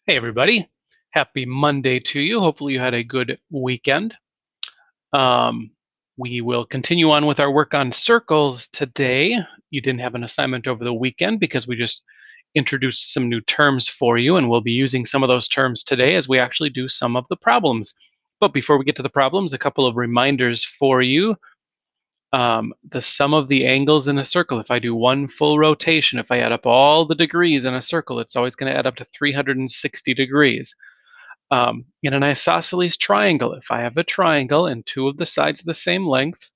Hey, everybody. Happy Monday to you. Hopefully, you had a good weekend. Um, we will continue on with our work on circles today. You didn't have an assignment over the weekend because we just introduced some new terms for you, and we'll be using some of those terms today as we actually do some of the problems. But before we get to the problems, a couple of reminders for you. The sum of the angles in a circle, if I do one full rotation, if I add up all the degrees in a circle, it's always going to add up to 360 degrees. In an isosceles triangle, if I have a triangle and two of the sides are the same length,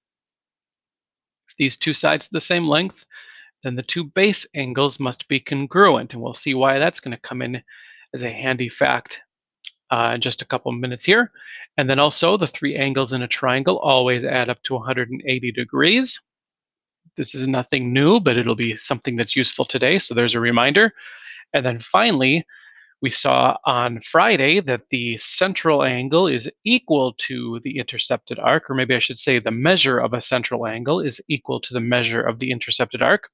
if these two sides are the same length, then the two base angles must be congruent. And we'll see why that's going to come in as a handy fact in just a couple minutes here. And then also the three angles in a triangle always add up to 180 degrees. This is nothing new, but it'll be something that's useful today. So there's a reminder. And then finally, we saw on Friday that the central angle is equal to the intercepted arc, or maybe I should say the measure of a central angle is equal to the measure of the intercepted arc.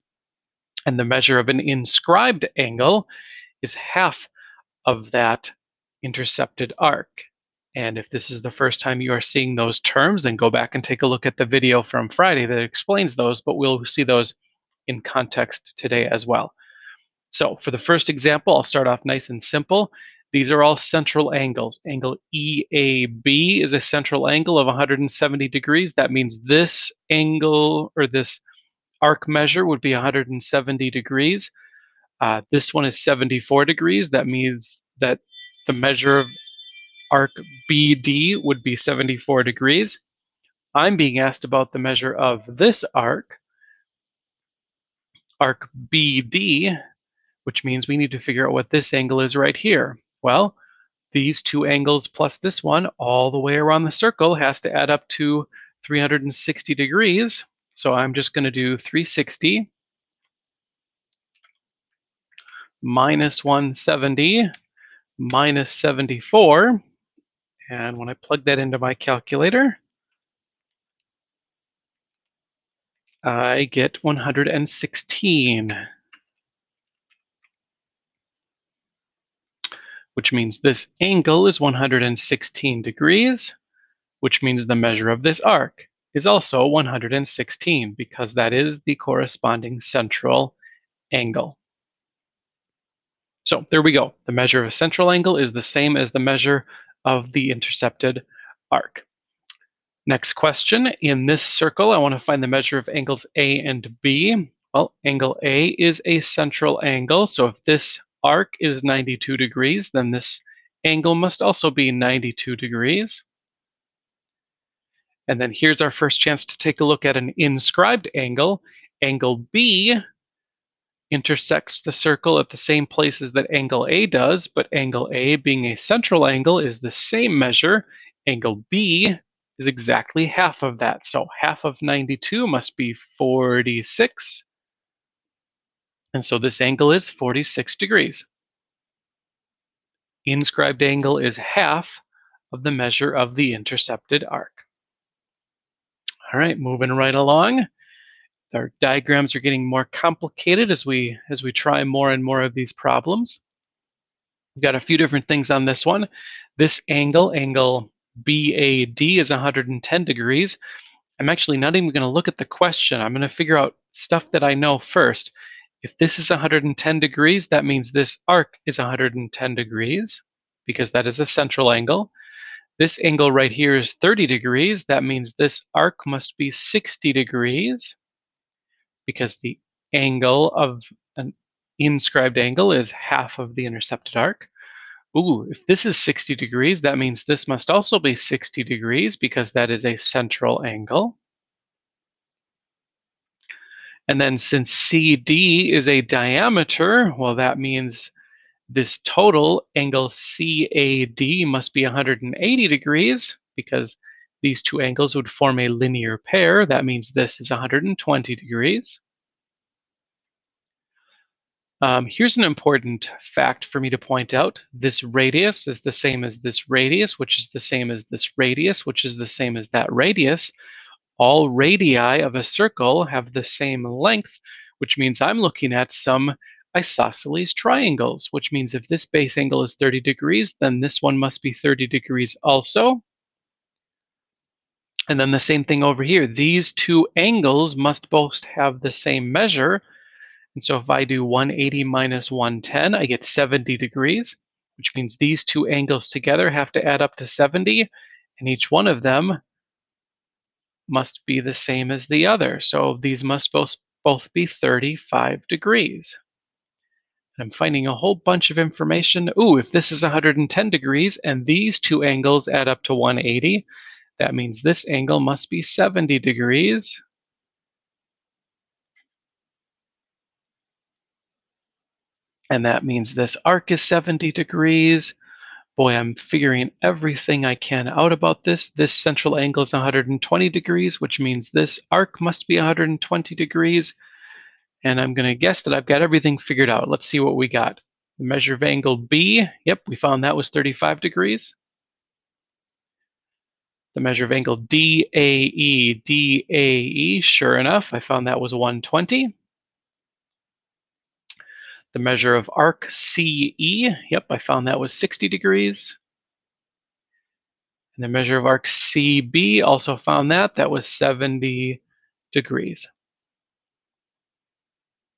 And the measure of an inscribed angle is half of that intercepted arc. And if this is the first time you are seeing those terms, then go back and take a look at the video from Friday that explains those, but we'll see those in context today as well. So for the first example, I'll start off nice and simple. These are all central angles. Angle EAB is a central angle of 170 degrees. That means this angle, or this arc measure, would be 170 degrees. This one is 74 degrees. That means that the measure of arc BD would be 74 degrees. I'm being asked about the measure of this arc BD, which means we need to figure out what this angle is right here. Well, these two angles plus this one all the way around the circle has to add up to 360 degrees. So I'm just going to do 360 minus 170 minus 74. And when I plug that into my calculator, I get 116. Which means this angle is 116 degrees, which means the measure of this arc is also 116 because that is the corresponding central angle. So there we go. The measure of a central angle is the same as the measure of the intercepted arc. Next question. In this circle, I want to find the measure of angles A and B. Well, angle A is a central angle. So if this arc is 92 degrees, then this angle must also be 92 degrees. And then here's our first chance to take a look at an inscribed angle. Angle B intersects the circle at the same places that angle A does, but angle A, being a central angle, is the same measure. Angle B is exactly half of that. So half of 92 must be 46. And so this angle is 46 degrees. Inscribed angle is half of the measure of the intercepted arc. All right, moving right along. Our diagrams are getting more complicated as we try more and more of these problems. We've got a few different things on this one. This angle BAD, is 110 degrees. I'm actually not even going to look at the question. I'm going to figure out stuff that I know first. If this is 110 degrees, that means this arc is 110 degrees because that is a central angle. This angle right here is 30 degrees. That means this arc must be 60 degrees because the angle of an inscribed angle is half of the intercepted arc. Ooh, if this is 60 degrees, that means this must also be 60 degrees because that is a central angle. And then since CD is a diameter, well, that means this total angle CAD must be 180 degrees because these two angles would form a linear pair. That means this is 120 degrees. Here's an important fact for me to point out. This radius is the same as this radius, which is the same as this radius, which is the same as that radius. All radii of a circle have the same length, which means I'm looking at some isosceles triangles, which means if this base angle is 30 degrees, then this one must be 30 degrees also. And then the same thing over here. These two angles must both have the same measure. And so if I do 180 minus 110, I get 70 degrees, which means these two angles together have to add up to 70, and each one of them must be the same as the other. So these must both be 35 degrees. And I'm finding a whole bunch of information. Ooh, if this is 110 degrees and these two angles add up to 180, that means this angle must be 70 degrees. And that means this arc is 70 degrees. Boy, I'm figuring everything I can out about this. This central angle is 120 degrees, which means this arc must be 120 degrees. And I'm going to guess that I've got everything figured out. Let's see what we got. The measure of angle B, yep, we found that was 35 degrees. The measure of angle DAE, sure enough, I found that was 120. The measure of arc CE, yep, I found that was 60 degrees. And the measure of arc CB, also found that was 70 degrees.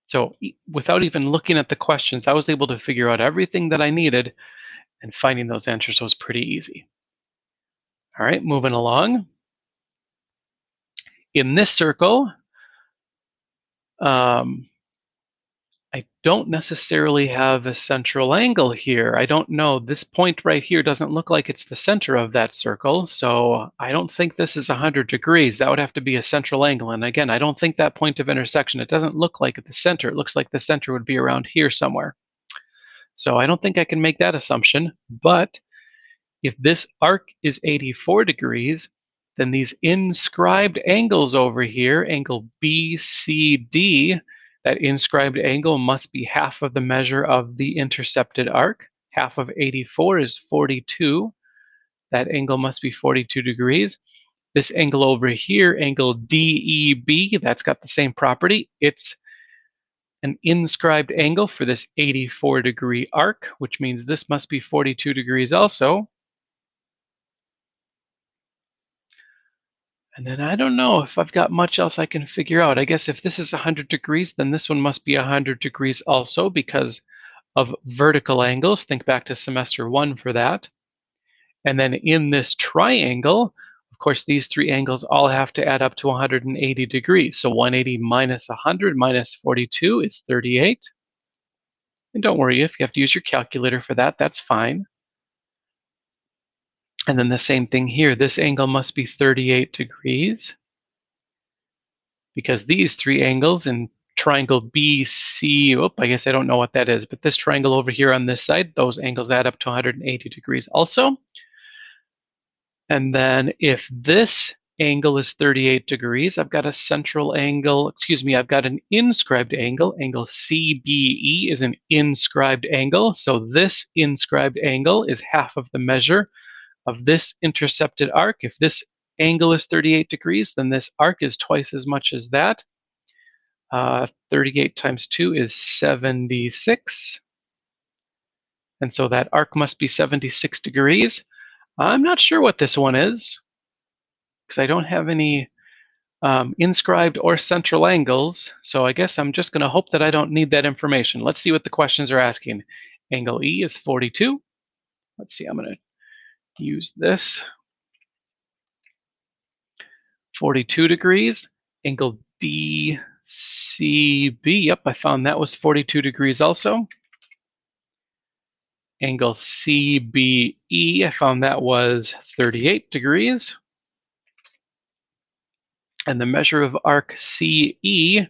So without even looking at the questions, I was able to figure out everything that I needed, and finding those answers was pretty easy. All right, moving along. In this circle, I don't necessarily have a central angle here. I don't know. This point right here doesn't look like it's the center of that circle, so I don't think this is 100 degrees. That would have to be a central angle. And again, I don't think that point of intersection, it doesn't look like at the center. It looks like the center would be around here somewhere. So I don't think I can make that assumption, but if this arc is 84 degrees, then these inscribed angles over here, angle BCD, that inscribed angle must be half of the measure of the intercepted arc. Half of 84 is 42. That angle must be 42 degrees. This angle over here, angle DEB, that's got the same property. It's an inscribed angle for this 84 degree arc, which means this must be 42 degrees also. And then I don't know if I've got much else I can figure out. I guess if this is 100 degrees, then this one must be 100 degrees also because of vertical angles. Think back to semester 1 for that. And then in this triangle, of course, these three angles all have to add up to 180 degrees. So 180 minus 100 minus 42 is 38. And don't worry, if you have to use your calculator for that, that's fine. And then the same thing here. This angle must be 38 degrees because these three angles in triangle BC, I guess I don't know what that is, but this triangle over here on this side, those angles add up to 180 degrees also. And then if this angle is 38 degrees, I've got a central angle, I've got an inscribed angle. Angle CBE is an inscribed angle. So this inscribed angle is half of the measure of this intercepted arc. If this angle is 38 degrees, then this arc is twice as much as that. 38 times 2 is 76. And so that arc must be 76 degrees. I'm not sure what this one is because I don't have any inscribed or central angles. So I guess I'm just going to hope that I don't need that information. Let's see what the questions are asking. Angle E is 42. Let's see, I'm going to use this. 42 degrees. Angle DCB, yep, I found that was 42 degrees also. Angle CBE, I found that was 38 degrees. And the measure of arc CE,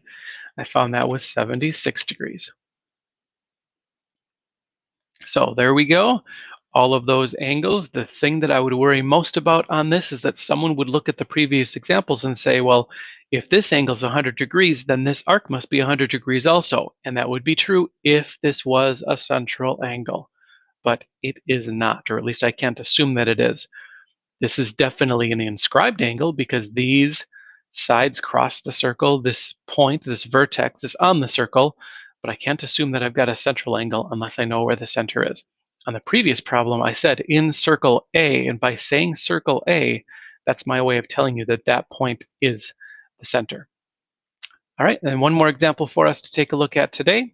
I found that was 76 degrees. So there we go. All of those angles. The thing that I would worry most about on this is that someone would look at the previous examples and say, well, if this angle is 100 degrees, then this arc must be 100 degrees also. And that would be true if this was a central angle. But it is not, or at least I can't assume that it is. This is definitely an inscribed angle because these sides cross the circle. This point, this vertex is on the circle. but I can't assume that I've got a central angle unless I know where the center is. On the previous problem, I said in circle A, and by saying circle A, that's my way of telling you that that point is the center. All right, and one more example for us to take a look at today.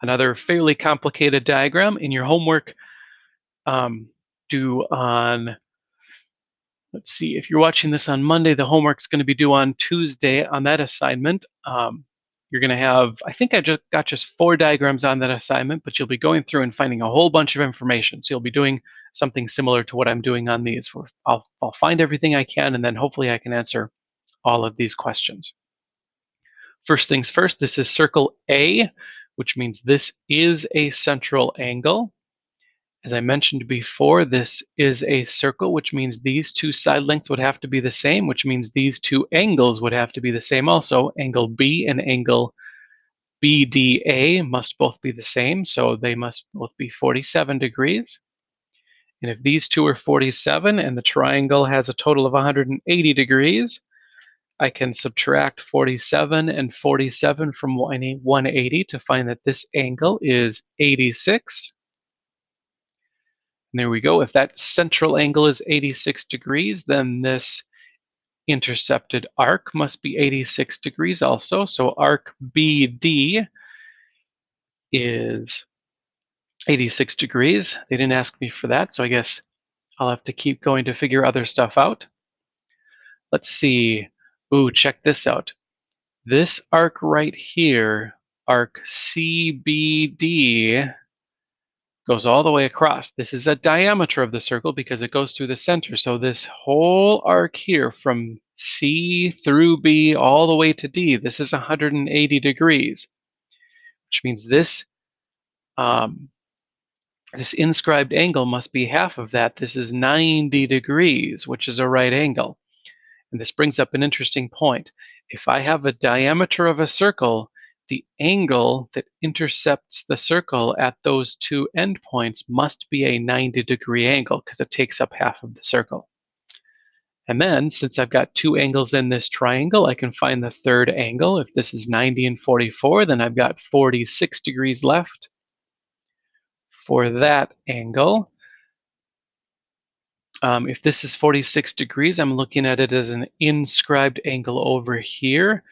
Another fairly complicated diagram in your homework due on, let's see, if you're watching this on Monday, the homework's going to be due on Tuesday on that assignment. You're going to have, I think I just got just 4 diagrams on that assignment, but you'll be going through and finding a whole bunch of information. So you'll be doing something similar to what I'm doing on these. I'll find everything I can, and then hopefully I can answer all of these questions. First things first, this is circle A, which means this is a central angle. As I mentioned before, this is a circle, which means these 2 side lengths would have to be the same, which means these 2 angles would have to be the same also. Angle B and angle BDA must both be the same, so they must both be 47 degrees. And if these 2 are 47 and the triangle has a total of 180 degrees, I can subtract 47 and 47 from 180 to find that this angle is 86. And there we go. If that central angle is 86 degrees, then this intercepted arc must be 86 degrees also. So arc BD is 86 degrees. They didn't ask me for that, so I guess I'll have to keep going to figure other stuff out. Let's see. Ooh, check this out. This arc right here, arc CBD, goes all the way across. This is a diameter of the circle because it goes through the center. So this whole arc here from C through B all the way to D, this is 180 degrees, which means this this inscribed angle must be half of that. This is 90 degrees, which is a right angle. And this brings up an interesting point. If I have a diameter of a circle, the angle that intercepts the circle at those 2 endpoints must be a 90-degree angle because it takes up half of the circle. And then, since I've got 2 angles in this triangle, I can find the third angle. If this is 90 and 44, then I've got 46 degrees left for that angle. If this is 46 degrees, I'm looking at it as an inscribed angle over here.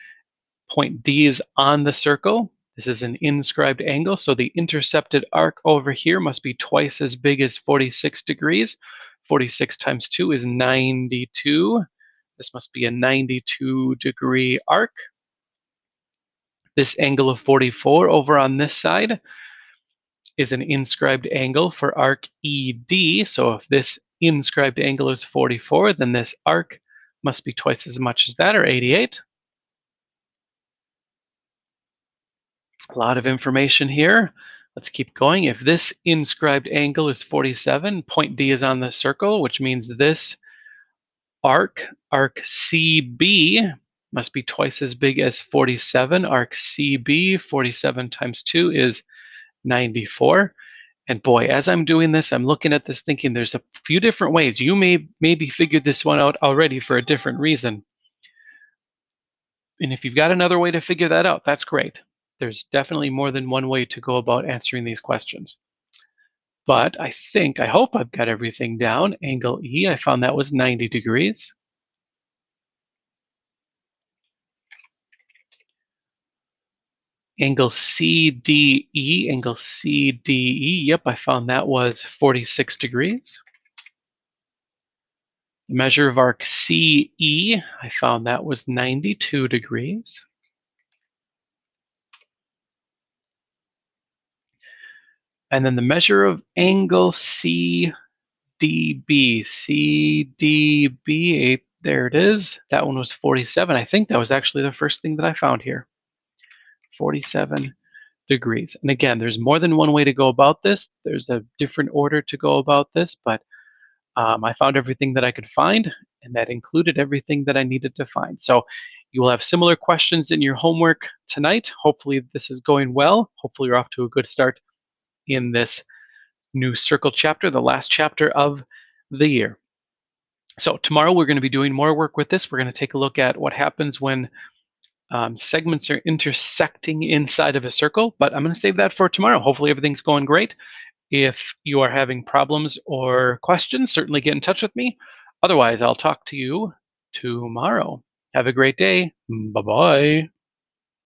Point D is on the circle. This is an inscribed angle, so the intercepted arc over here must be twice as big as 46 degrees. 46 times 2 is 92. This must be a 92-degree arc. This angle of 44 over on this side is an inscribed angle for arc ED. So if this inscribed angle is 44, then this arc must be twice as much as that, or 88. A lot of information here. Let's keep going. If this inscribed angle is 47, point D is on the circle, which means this arc CB, must be twice as big as 47. Arc CB, 47 times 2 is 94. And boy, as I'm doing this, I'm looking at this thinking there's a few different ways. You may maybe figured this one out already for a different reason. And if you've got another way to figure that out, that's great. There's definitely more than one way to go about answering these questions. But I hope I've got everything down. Angle E, I found that was 90 degrees. Angle CDE, angle CDE, yep, I found that was 46 degrees. The measure of arc CE, I found that was 92 degrees. And then the measure of angle CDB, CDB, there it is. That one was 47. I think that was actually the first thing that I found here. 47 degrees. And again, there's more than one way to go about this. There's a different order to go about this, but I found everything that I could find, and that included everything that I needed to find. So you will have similar questions in your homework tonight. Hopefully this is going well. Hopefully you're off to a good start in this new circle chapter, the last chapter of the year. So tomorrow we're going to be doing more work with this. We're going to take a look at what happens when segments are intersecting inside of a circle, but I'm going to save that for tomorrow. Hopefully everything's going great. If you are having problems or questions, certainly get in touch with me. Otherwise, I'll talk to you tomorrow. Have a great day. Bye-bye.